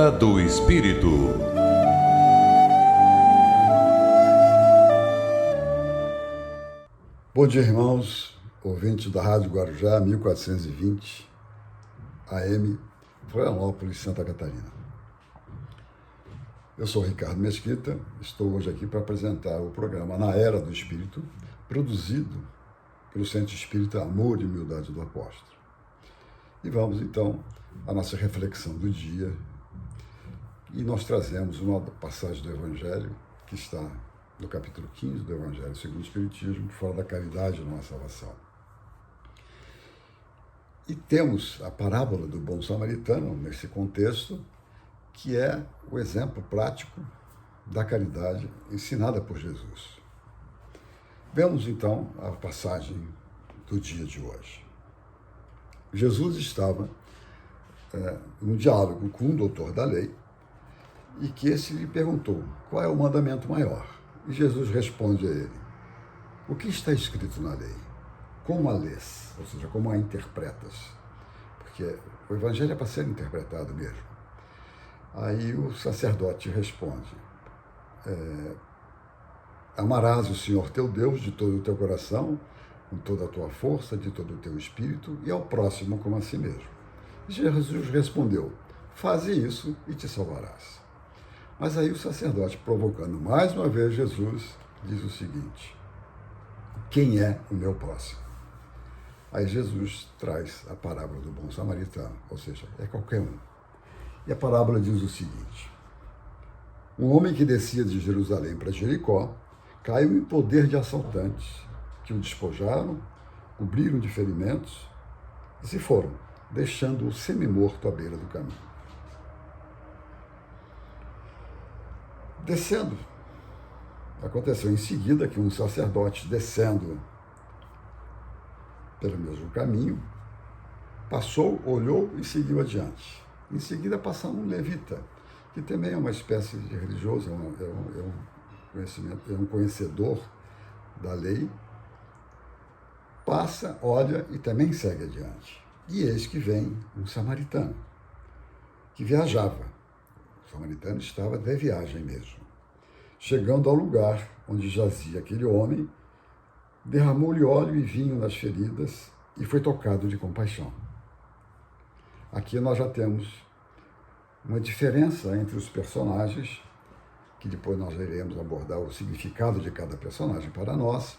Era do Espírito. Bom dia, irmãos, ouvintes da Rádio Guarujá, 1420 AM, Florianópolis, Santa Catarina. Eu sou Ricardo Mesquita, estou hoje aqui para apresentar o programa Na Era do Espírito, produzido pelo Centro Espírita Amor e Humildade do Apóstolo. E vamos, então, à nossa reflexão do dia. E nós trazemos uma passagem do Evangelho, que está no capítulo 15 do Evangelho segundo o Espiritismo, que fala da caridade na salvação. E temos a parábola do bom samaritano nesse contexto, que é o exemplo prático da caridade ensinada por Jesus. Vemos, então, a passagem do dia de hoje. Jesus estava num diálogo com um doutor da lei e que esse lhe perguntou, qual é o mandamento maior? E Jesus responde a ele, o que está escrito na lei? Como a lês? Ou seja, como a interpretas? Porque o Evangelho é para ser interpretado mesmo. Aí o sacerdote responde, amarás o Senhor teu Deus de todo o teu coração, com toda a tua força, de todo o teu espírito, e ao próximo como a si mesmo. E Jesus respondeu, faze isso e te salvarás. Mas aí o sacerdote, provocando mais uma vez Jesus, diz o seguinte, quem é o meu próximo? Aí Jesus traz a parábola do bom samaritano, ou seja, é qualquer um. E a parábola diz o seguinte, um homem que descia de Jerusalém para Jericó caiu em poder de assaltantes, que o despojaram, cobriram de ferimentos e se foram, deixando-o semi-morto à beira do caminho. Descendo, aconteceu em seguida que um sacerdote descendo pelo mesmo caminho, passou, olhou e seguiu adiante. Em seguida passa um levita, que também é uma espécie de religioso, é um conhecedor da lei, passa, olha e também segue adiante. E eis que vem um samaritano, que viajava. O samaritano estava de viagem mesmo. Chegando ao lugar onde jazia aquele homem, derramou-lhe óleo e vinho nas feridas e foi tocado de compaixão. Aqui nós já temos uma diferença entre os personagens, que depois nós iremos abordar o significado de cada personagem para nós,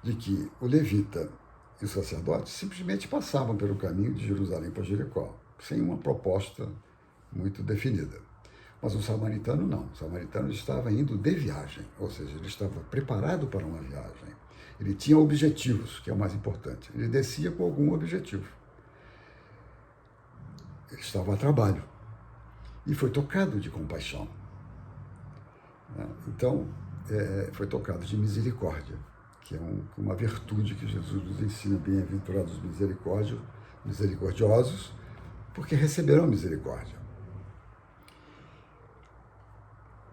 de que o levita e o sacerdote simplesmente passavam pelo caminho de Jerusalém para Jericó, sem uma proposta muito definida. Mas o samaritano não. O samaritano estava indo de viagem, ou seja, ele estava preparado para uma viagem. Ele tinha objetivos, que é o mais importante. Ele descia com algum objetivo. Ele estava a trabalho e foi tocado de compaixão. Então, foi tocado de misericórdia, que é uma virtude que Jesus nos ensina, bem-aventurados misericordiosos, porque receberão misericórdia.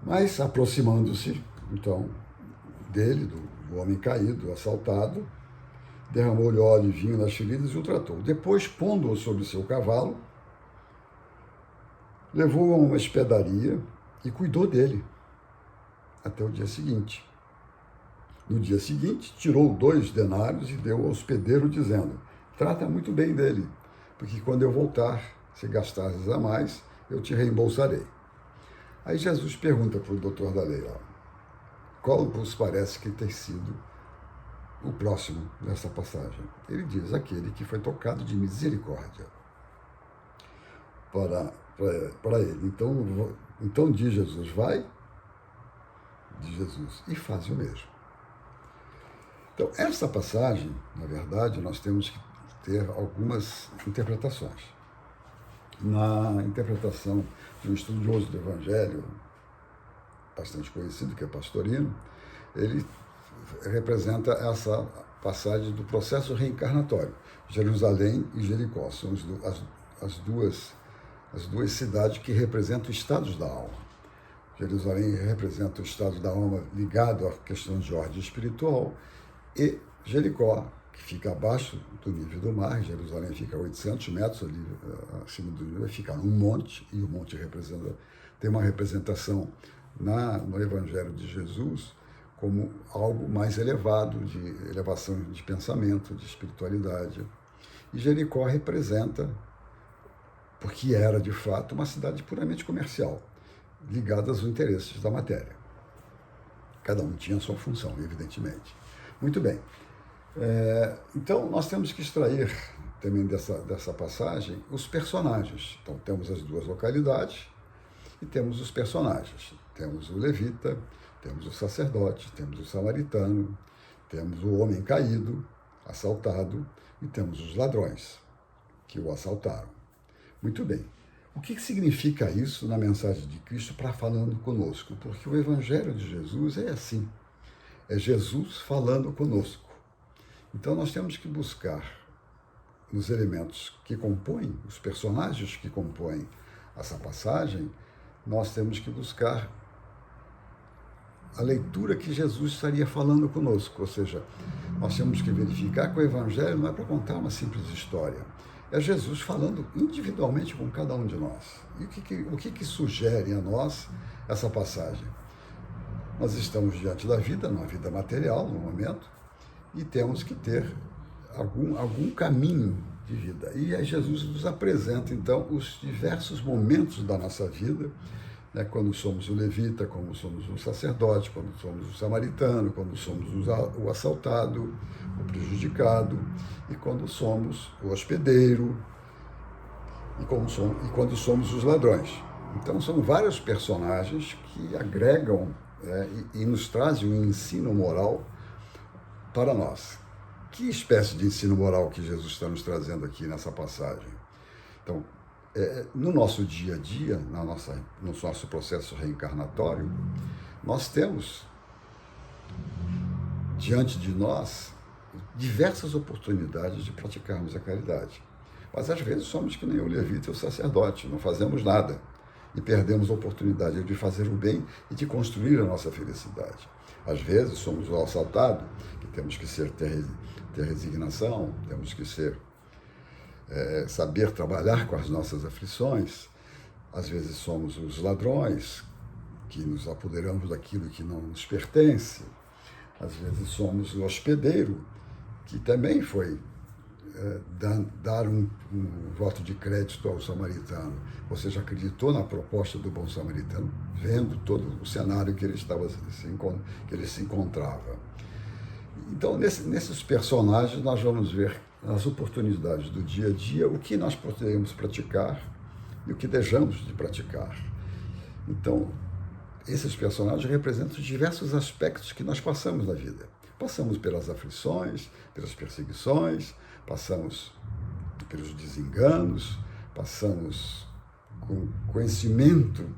Mas, aproximando-se, então, dele, do homem caído, assaltado, derramou-lhe óleo e vinho nas feridas e o tratou. Depois, pondo-o sobre seu cavalo, levou-o a uma hospedaria e cuidou dele até o dia seguinte. No dia seguinte, tirou 2 denários e deu ao hospedeiro, dizendo, trata muito bem dele, porque quando eu voltar, se gastares a mais, eu te reembolsarei. Aí Jesus pergunta para o doutor da lei, qual vos parece que tem sido o próximo nessa passagem? Ele diz, aquele que foi tocado de misericórdia para ele. Então diz Jesus, vai, diz Jesus, e faz o mesmo. Então, essa passagem, na verdade, nós temos que ter algumas interpretações. Na interpretação de um estudioso do Evangelho, bastante conhecido, que é Pastorino, ele representa essa passagem do processo reencarnatório. Jerusalém e Jericó são as duas cidades que representam estados da alma. Jerusalém representa o estado da alma ligado à questão de ordem espiritual, e Jericó, que fica abaixo do nível do mar. Jerusalém fica a 800 metros ali, acima do nível, fica num monte, e o monte tem uma representação no Evangelho de Jesus como algo mais elevado, de elevação de pensamento, de espiritualidade. E Jericó representa, porque era de fato uma cidade puramente comercial, ligada aos interesses da matéria. Cada um tinha a sua função, evidentemente. Muito bem. Então, nós temos que extrair também dessa passagem os personagens. Então, temos as duas localidades e temos os personagens. Temos o levita, temos o sacerdote, temos o samaritano, temos o homem caído, assaltado, e temos os ladrões que o assaltaram. Muito bem. O que significa isso na mensagem de Cristo para falando conosco? Porque o Evangelho de Jesus é assim. É Jesus falando conosco. Então nós temos que buscar nos elementos que compõem, os personagens que compõem essa passagem, nós temos que buscar a leitura que Jesus estaria falando conosco. Ou seja, nós temos que verificar que o Evangelho não é para contar uma simples história. É Jesus falando individualmente com cada um de nós. E o que sugere a nós essa passagem? Nós estamos diante da vida, numa vida material, no momento, e temos que ter algum caminho de vida. E aí Jesus nos apresenta, então, os diversos momentos da nossa vida, né, quando somos o levita, quando somos o sacerdote, quando somos o samaritano, quando somos o assaltado, o prejudicado, e quando somos o hospedeiro, e quando somos os ladrões. Então, são vários personagens que agregam e nos trazem um ensino moral para nós. Que espécie de ensino moral que Jesus está nos trazendo aqui nessa passagem? Então, no nosso dia a dia, no nosso processo reencarnatório, nós temos diante de nós diversas oportunidades de praticarmos a caridade. Mas às vezes somos que nem o levita e o sacerdote, não fazemos nada e perdemos a oportunidade de fazer o bem e de construir a nossa felicidade. Às vezes somos o assaltado, que temos que ter resignação, temos que saber trabalhar com as nossas aflições. Às vezes somos os ladrões, que nos apoderamos daquilo que não nos pertence. Às vezes somos o hospedeiro, que também foi dar um voto de crédito ao samaritano. Ou seja, acreditou na proposta do bom samaritano, vendo todo o cenário que ele se encontrava. Então, nesses personagens, nós vamos ver as oportunidades do dia a dia, o que nós podemos praticar e o que deixamos de praticar. Então, esses personagens representam diversos aspectos que nós passamos na vida. Passamos pelas aflições, pelas perseguições, passamos pelos desenganos, passamos com conhecimento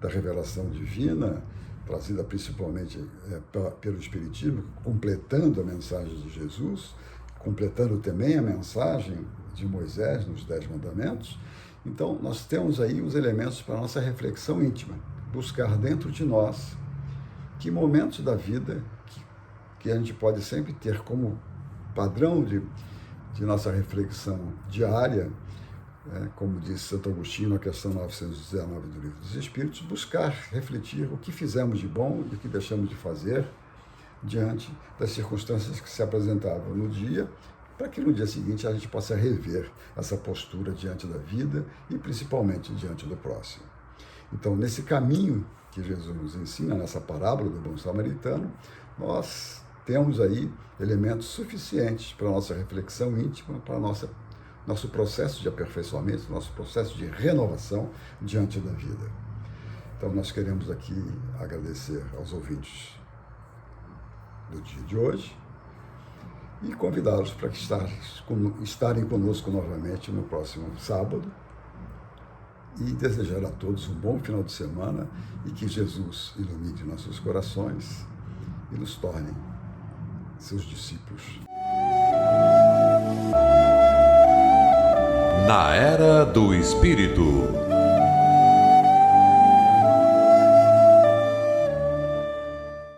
da revelação divina, trazida principalmente pelo Espiritismo, completando a mensagem de Jesus, completando também a mensagem de Moisés nos 10 Mandamentos. Então, nós temos aí os elementos para a nossa reflexão íntima, buscar dentro de nós que momentos da vida que a gente pode sempre ter como padrão de nossa reflexão diária, como disse Santo Agostinho na questão 919 do Livro dos Espíritos, buscar refletir o que fizemos de bom e o que deixamos de fazer diante das circunstâncias que se apresentavam no dia, para que no dia seguinte a gente possa rever essa postura diante da vida e principalmente diante do próximo. Então, nesse caminho que Jesus nos ensina, nessa parábola do bom samaritano, nós temos aí elementos suficientes para a nossa reflexão íntima, para nosso processo de aperfeiçoamento, nosso processo de renovação diante da vida. Então, nós queremos aqui agradecer aos ouvintes do dia de hoje e convidá-los para estarem conosco novamente no próximo sábado e desejar a todos um bom final de semana e que Jesus ilumine nossos corações e nos torne seus discípulos. Na Era do Espírito.